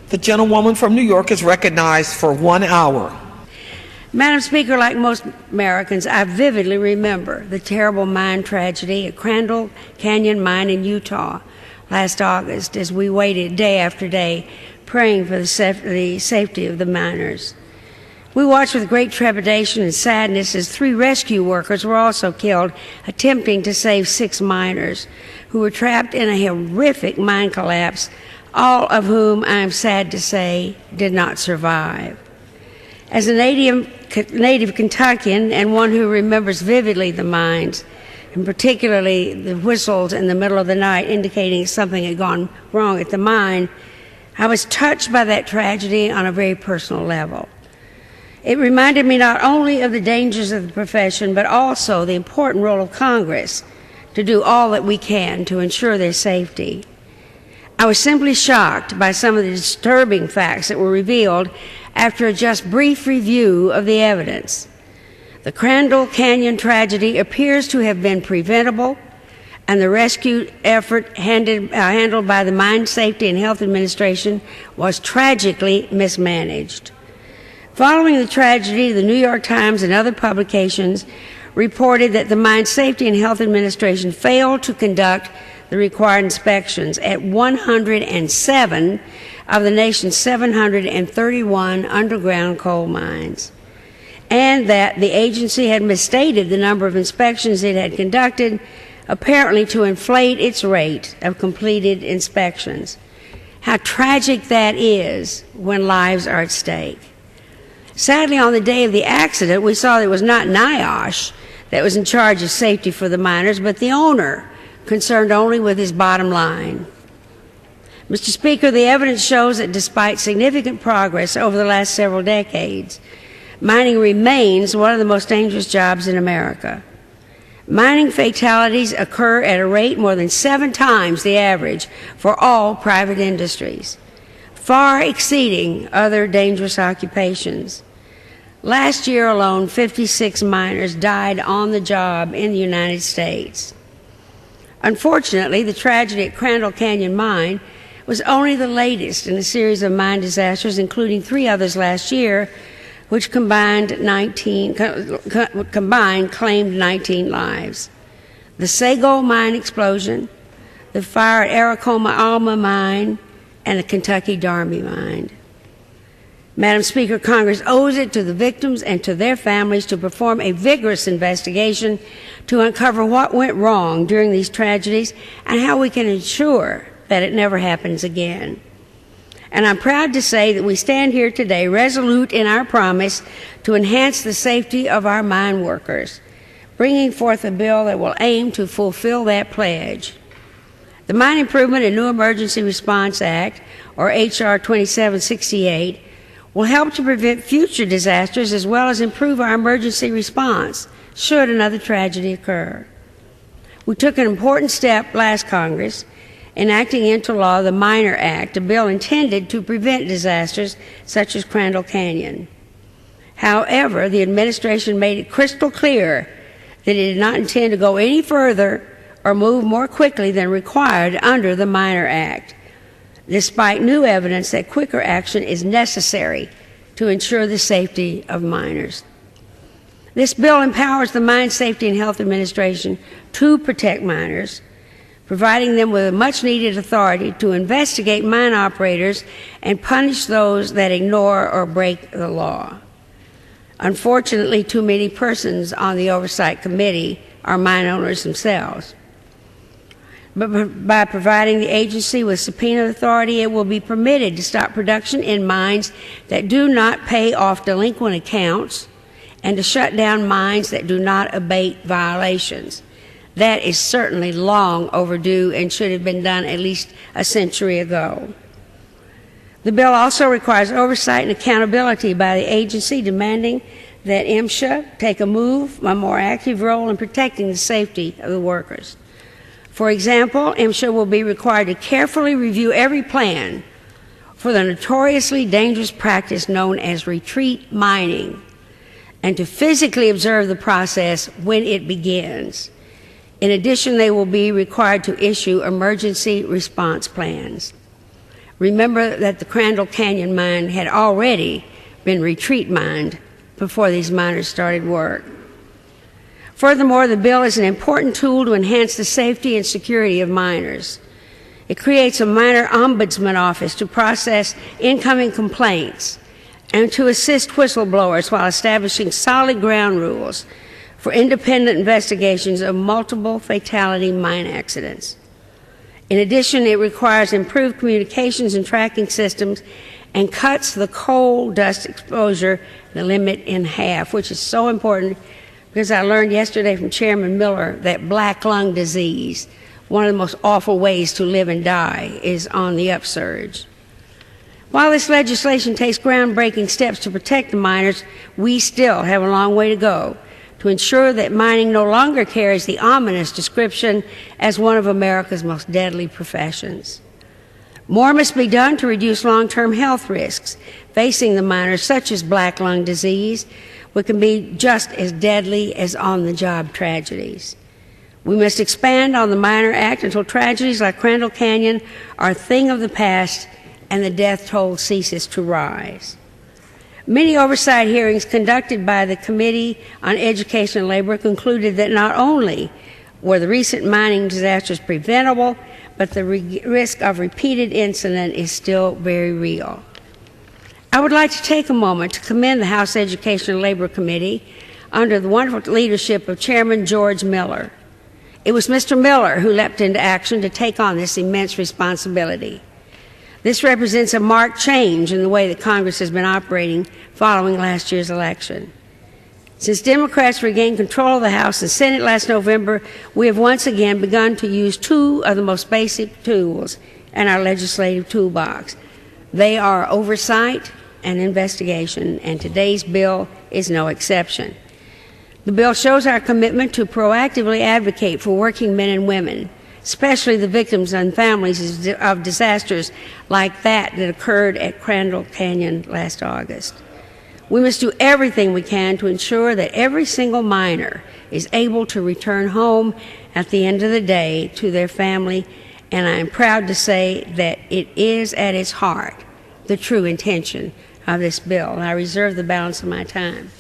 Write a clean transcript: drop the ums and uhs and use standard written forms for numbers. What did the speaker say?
The gentlewoman from New York is recognized for 1 hour. Madam Speaker, like most Americans, I vividly remember the terrible mine tragedy at Crandall Canyon Mine in Utah last August as we waited day after day praying for the safety of the miners. We watched with great trepidation and sadness as 3 rescue workers were also killed attempting to save 6 miners who were trapped in a horrific mine collapse, all of whom, I am sad to say, did not survive. As a native Kentuckian and one who remembers vividly the mines, and particularly the whistles in the middle of the night indicating something had gone wrong at the mine, I was touched by that tragedy on a very personal level. It reminded me not only of the dangers of the profession, but also the important role of Congress to do all that we can to ensure their safety. I was simply shocked by some of the disturbing facts that were revealed after a just brief review of the evidence. The Crandall Canyon tragedy appears to have been preventable, and the rescue effort handled by the Mine Safety and Health Administration was tragically mismanaged. Following the tragedy, the New York Times and other publications reported that the Mine Safety and Health Administration failed to conduct the required inspections at 107 of the nation's 731 underground coal mines, and that the agency had misstated the number of inspections it had conducted, apparently to inflate its rate of completed inspections. How tragic that is when lives are at stake. Sadly, on the day of the accident, we saw that it was not NIOSH that was in charge of safety for the miners, but the owner, concerned only with his bottom line. Mr. Speaker, the evidence shows that despite significant progress over the last several decades, mining remains one of the most dangerous jobs in America. Mining fatalities occur at a rate more than 7 times the average for all private industries, far exceeding other dangerous occupations. Last year alone, 56 miners died on the job in the United States. Unfortunately, the tragedy at Crandall Canyon Mine was only the latest in a series of mine disasters, including 3 others last year, which combined claimed 19 lives. The Sago mine explosion, the fire at Aracoma Alma mine, and the Kentucky Darby mine. Madam Speaker, Congress owes it to the victims and to their families to perform a vigorous investigation to uncover what went wrong during these tragedies and how we can ensure that it never happens again. And I'm proud to say that we stand here today resolute in our promise to enhance the safety of our mine workers, bringing forth a bill that will aim to fulfill that pledge. The Mine Improvement and New Emergency Response Act, or H.R. 2768, will help to prevent future disasters as well as improve our emergency response should another tragedy occur. We took an important step last Congress, enacting into law the Miner Act, a bill intended to prevent disasters such as Crandall Canyon. However, the administration made it crystal clear that it did not intend to go any further or move more quickly than required under the Miner Act, despite new evidence that quicker action is necessary to ensure the safety of miners. This bill empowers the Mine Safety and Health Administration to protect miners, providing them with a much-needed authority to investigate mine operators and punish those that ignore or break the law. Unfortunately, too many persons on the Oversight Committee are mine owners themselves. But by providing the agency with subpoena authority, it will be permitted to stop production in mines that do not pay off delinquent accounts and to shut down mines that do not abate violations. That is certainly long overdue and should have been done at least a century ago. The bill also requires oversight and accountability by the agency, demanding that MSHA take a more active role in protecting the safety of the workers. For example, MSHA will be required to carefully review every plan for the notoriously dangerous practice known as retreat mining and to physically observe the process when it begins. In addition, they will be required to issue emergency response plans. Remember that the Crandall Canyon mine had already been retreat mined before these miners started work. Furthermore, the bill is an important tool to enhance the safety and security of miners. It creates a miner ombudsman office to process incoming complaints and to assist whistleblowers while establishing solid ground rules for independent investigations of multiple fatality mine accidents. In addition, it requires improved communications and tracking systems and cuts the coal dust exposure limit in half, which is so important because I learned yesterday from Chairman Miller that black lung disease, one of the most awful ways to live and die, is on the upsurge. While this legislation takes groundbreaking steps to protect the miners, we still have a long way to go to ensure that mining no longer carries the ominous description as one of America's most deadly professions. More must be done to reduce long-term health risks facing the miners, such as black lung disease, which can be just as deadly as on-the-job tragedies. We must expand on the Miner Act until tragedies like Crandall Canyon are a thing of the past and the death toll ceases to rise. Many oversight hearings conducted by the Committee on Education and Labor concluded that not only were the recent mining disasters preventable, but the risk of repeated incident is still very real. I would like to take a moment to commend the House Education and Labor Committee under the wonderful leadership of Chairman George Miller. It was Mr. Miller who leapt into action to take on this immense responsibility. This represents a marked change in the way that Congress has been operating following last year's election. Since Democrats regained control of the House and Senate last November, we have once again begun to use two of the most basic tools in our legislative toolbox. They are oversight and investigation, and today's bill is no exception. The bill shows our commitment to proactively advocate for working men and women, especially the victims and families of disasters like that occurred at Crandall Canyon last August. We must do everything we can to ensure that every single miner is able to return home at the end of the day to their family, and I am proud to say that it is at its heart the true intention of this bill. And I reserve the balance of my time.